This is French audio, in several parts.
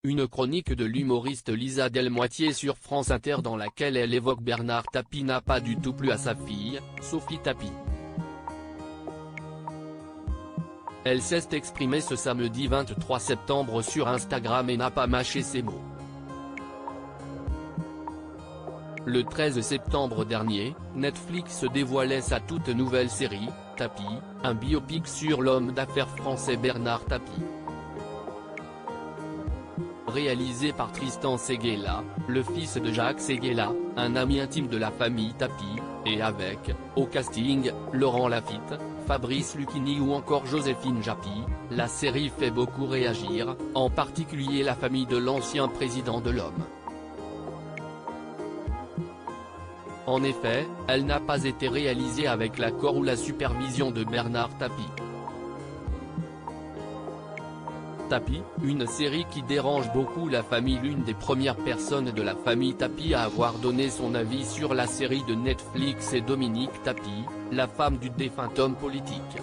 une chronique de l'humoriste Lisa Delmoitier sur France Inter dans laquelle elle évoque Bernard Tapie n'a pas du tout plu à sa fille, Sophie Tapie. Elle s'est exprimée ce samedi 23 septembre sur Instagram et n'a pas mâché ses mots. Le 13 septembre dernier, Netflix dévoilait sa toute nouvelle série, Tapie, un biopic sur l'homme d'affaires français Bernard Tapie. Réalisé par Tristan Seguela, le fils de Jacques Seguela, un ami intime de la famille Tapie, et avec, au casting, Laurent Lafitte, Fabrice Lucchini ou encore Joséphine Japy, la série fait beaucoup réagir, en particulier la famille de l'ancien président de l'Homme. En effet, elle n'a pas été réalisée avec l'accord ou la supervision de Bernard Tapie. Tapie, une série qui dérange beaucoup la famille. L'une des premières personnes de la famille Tapie à avoir donné son avis sur la série de Netflix est Dominique Tapie, la femme du défunt homme politique.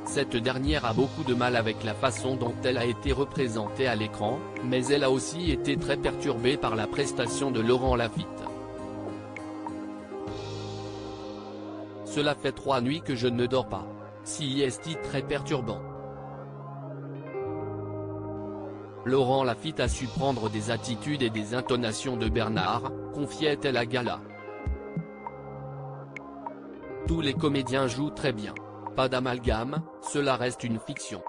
Cette dernière a beaucoup de mal avec la façon dont elle a été représentée à l'écran, mais elle a aussi été très perturbée par la prestation de Laurent Lafitte. Cela fait 3 nuits que je ne dors pas. C'est très perturbant. Laurent Lafitte a su prendre des attitudes et des intonations de Bernard, confiait-elle à Gala. Tous les comédiens jouent très bien. Pas d'amalgame, cela reste une fiction.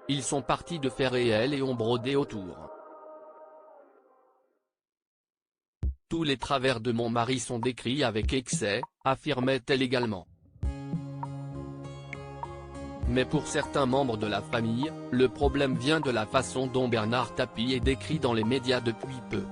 Ils sont partis de faits réels et ont brodé autour. Tous les travers de mon mari sont décrits avec excès, affirmait-elle également. Mais pour certains membres de la famille, le problème vient de la façon dont Bernard Tapie est décrit dans les médias depuis peu.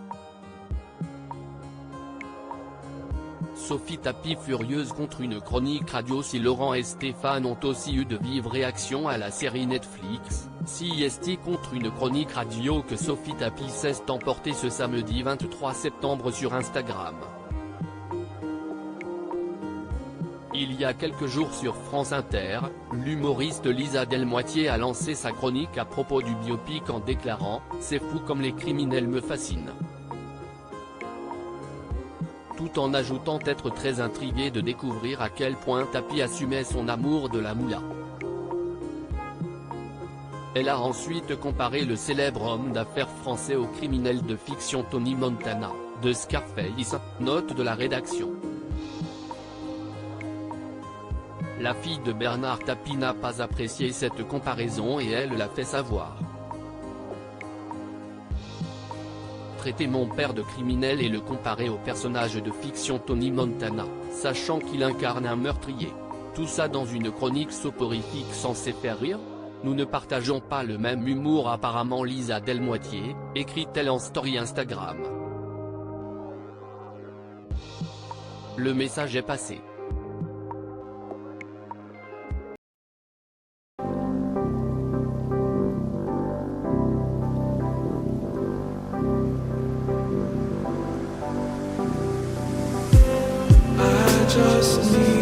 Sophie Tapie furieuse contre une chronique radio. Si Laurent et Stéphane ont aussi eu de vives réactions à la série Netflix, c'est contre une chronique radio que Sophie Tapie s'est emportée ce samedi 23 septembre sur Instagram. Il y a quelques jours sur France Inter, l'humoriste Lisa Delmoitier a lancé sa chronique à propos du biopic en déclarant « C'est fou comme les criminels me fascinent », tout en ajoutant être très intrigué de découvrir à quel point Tapie assumait son amour de la moula. Elle a ensuite comparé le célèbre homme d'affaires français au criminel de fiction Tony Montana, de Scarface, note de la rédaction. La fille de Bernard Tapie n'a pas apprécié cette comparaison et elle l'a fait savoir. Traiter mon père de criminel et le comparer au personnage de fiction Tony Montana, sachant qu'il incarne un meurtrier. Tout ça dans une chronique soporifique censée faire rire? Nous ne partageons pas le même humour apparemment. Lisa Delmoitier, écrit-elle en story Instagram. Le message est passé. Just need